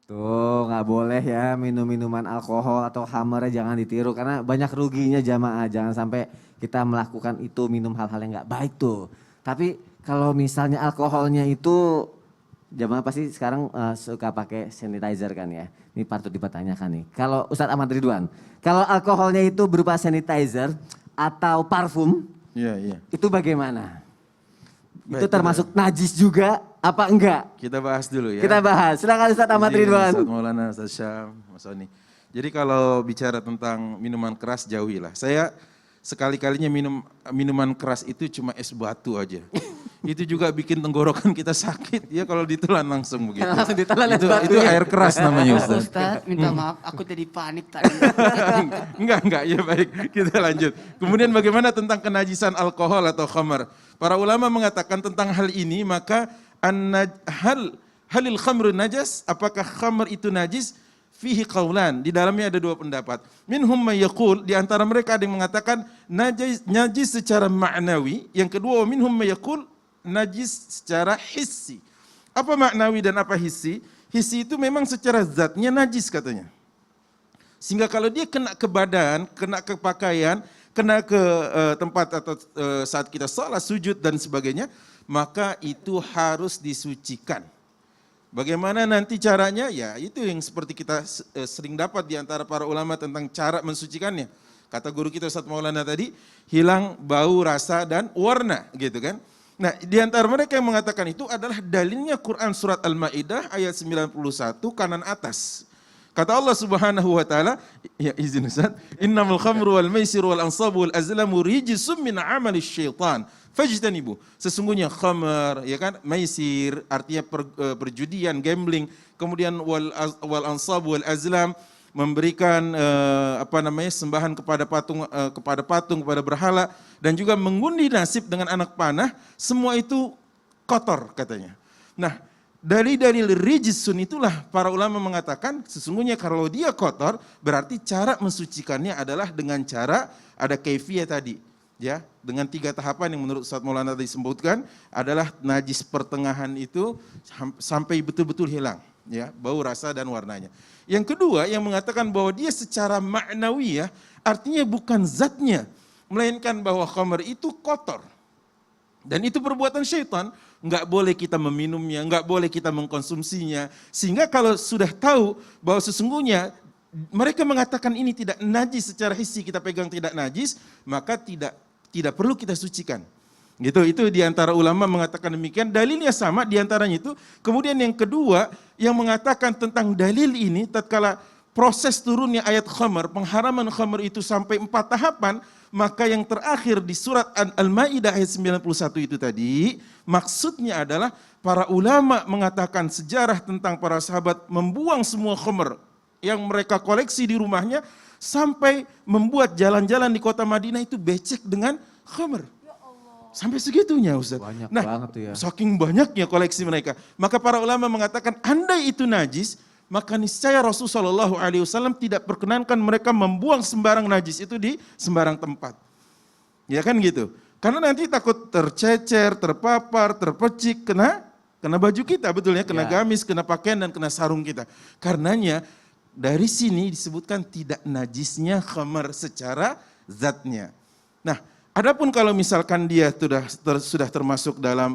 Tuh nggak boleh ya minum minuman alkohol atau khamar jangan ditiru karena banyak ruginya jamaah. Jangan sampai kita melakukan itu minum hal-hal yang nggak baik tuh. Tapi kalau misalnya alkoholnya itu jamaah pasti sekarang suka pakai sanitizer kan ya. Ini patut dipertanyakan nih. Kalau Ustadz Ahmad Ridwan, kalau alkoholnya itu berupa sanitizer atau parfum, Iya, iya. itu bagaimana? Itu Baik, termasuk najis juga apa enggak? kita bahas dulu ya. Kita bahas. Silakan Ustadz Ahmad Izin, Ridwan. Ustadz Maulana, Ustadz Syam, Mas Soni. Jadi kalau bicara tentang minuman keras jauhilah. Saya sekali-kalinya minum minuman keras itu cuma es batu aja. Itu juga bikin tenggorokan kita sakit ya kalau ditelan langsung begitu. Langsung ditelan es itu, batu itu ya? air keras namanya Ustadz. Ustaz, minta maaf, aku jadi panik tadi. Enggak, ya baik, kita lanjut. Kemudian bagaimana tentang kenajisan alkohol atau khamar? Para ulama mengatakan tentang hal ini, maka halil khamru najas, apakah khamar itu najis? Fihi qaulan, di dalamnya ada dua pendapat. Minhum may yaqul, di antara mereka ada yang mengatakan najis secara ma'nawi, yang kedua minhum may yaqul najis secara hissi. Apa maknawi dan apa hissi? Hissi itu memang secara zatnya najis katanya. Sehingga kalau dia kena ke badan, kena ke pakaian, kena ke tempat atau saat kita sholat, sujud dan sebagainya, maka itu harus disucikan. Bagaimana nanti caranya? Ya itu yang seperti kita sering dapat di antara para ulama tentang cara mensucikannya. Kata guru kita Ustadz Maulana tadi, hilang bau, rasa, dan warna gitu kan. Nah di antara mereka yang mengatakan itu adalah dalilnya Quran surat Al-Ma'idah ayat 91 kanan atas. Kata Allah Subhanahu wa taala, ya izin Ustaz, innamal khamru wal maisiru wal ansabu wal azlamu rijsum min amali syaitan fajtanibu. Sesungguhnya khamar, ya kan, maisir artinya perjudian, gambling, kemudian wal ansabu wal azlam memberikan sembahan kepada patung, kepada berhala dan juga mengundi nasib dengan anak panah, semua itu kotor katanya. Nah, dari rijsun itulah para ulama mengatakan sesungguhnya kalau dia kotor berarti cara mensucikannya adalah dengan cara ada kaifiyah tadi ya, dengan 3 tahapan yang menurut Ustadz Maulana tadi disebutkan adalah najis pertengahan itu sampai betul-betul hilang ya, bau, rasa dan warnanya. Yang kedua yang mengatakan bahwa dia secara maknawi ya, artinya bukan zatnya melainkan bahwa khamar itu kotor. Dan itu perbuatan syaitan, nggak boleh kita meminumnya, nggak boleh kita mengkonsumsinya. Sehingga kalau sudah tahu bahwa sesungguhnya mereka mengatakan ini tidak najis secara hissi, kita pegang tidak najis, maka tidak perlu kita sucikan. Gitu, itu diantara ulama mengatakan demikian. Dalilnya sama diantaranya itu. Kemudian yang kedua yang mengatakan tentang dalil ini, tatkala proses turunnya ayat khamar, pengharaman khamar itu sampai 4 tahapan, maka yang terakhir di surat Al-Ma'idah ayat 91 itu tadi, maksudnya adalah para ulama mengatakan sejarah tentang para sahabat membuang semua khamar yang mereka koleksi di rumahnya, sampai membuat jalan-jalan di kota Madinah itu becek dengan khamar. Sampai segitunya Ustaz. Banyak nah, banget tuh ya. saking banyaknya koleksi mereka. Maka para ulama mengatakan andai itu najis, maka niscaya Rasulullah SAW tidak perkenankan mereka membuang sembarang najis itu di sembarang tempat. Ya kan gitu. Karena nanti takut tercecer, terpapar, terpecik, kena baju kita, betul ya, kena gamis, kena pakaian dan kena sarung kita. Karenanya dari sini disebutkan tidak najisnya khamar secara zatnya. Nah, adapun kalau misalkan dia sudah termasuk dalam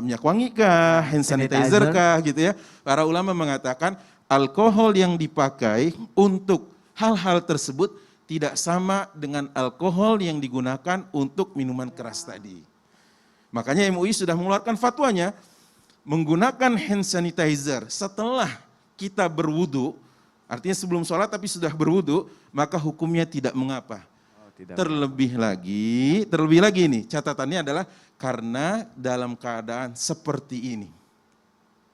minyak wangi kah, hand sanitizer kah gitu ya. Para ulama mengatakan alkohol yang dipakai untuk hal-hal tersebut tidak sama dengan alkohol yang digunakan untuk minuman keras tadi. Makanya MUI sudah mengeluarkan fatwanya menggunakan hand sanitizer setelah kita berwudu, artinya sebelum sholat tapi sudah berwudu, maka hukumnya tidak mengapa. Terlebih lagi nih catatannya adalah karena dalam keadaan seperti ini.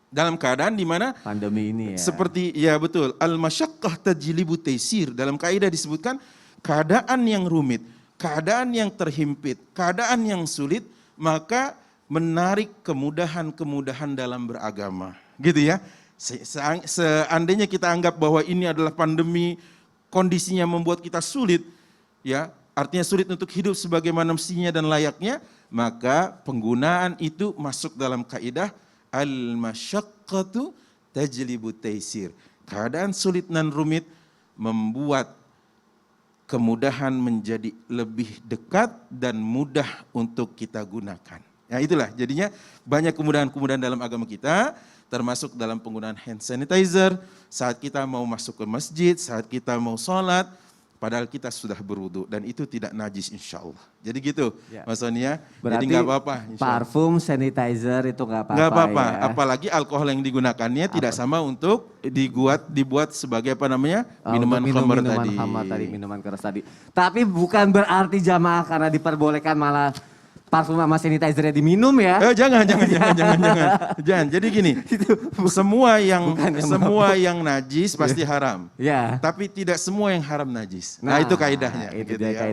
Dalam keadaan di mana Pandemi ini ya. seperti ya betul, al-masyaqqah tajlibu taysir. Dalam kaidah disebutkan keadaan yang rumit, keadaan yang terhimpit, keadaan yang sulit, maka menarik kemudahan-kemudahan dalam beragama. Gitu ya. Seandainya kita anggap bahwa ini adalah pandemi, kondisinya membuat kita sulit, ya, artinya sulit untuk hidup sebagaimana mestinya dan layaknya, maka penggunaan itu masuk dalam kaidah al-masyaqqatu tajlibu taisir. Keadaan sulit dan rumit membuat kemudahan menjadi lebih dekat dan mudah untuk kita gunakan. Ya itulah, jadinya banyak kemudahan-kemudahan dalam agama kita, termasuk dalam penggunaan hand sanitizer, saat kita mau masuk ke masjid, saat kita mau sholat, padahal kita sudah berwudu dan itu tidak najis insya Allah. Jadi gitu Ya. Mas Sonia, Berarti jadi nggak apa-apa. insya Allah. parfum, sanitizer itu nggak apa-apa. Nggak apa-apa, ya. apalagi alkohol yang digunakannya tidak sama untuk dibuat sebagai apa namanya minuman Untuk khamr minuman tadi. khamar tadi, minuman keras tadi. Tapi bukan berarti jamaah karena diperbolehkan malah parfum sama sanitizernya diminum ya. Jangan. Jadi gini, semua yang najis pasti haram. Ya. Tapi tidak semua yang haram najis. Nah, itu kaidahnya. Itu gitu dia ya.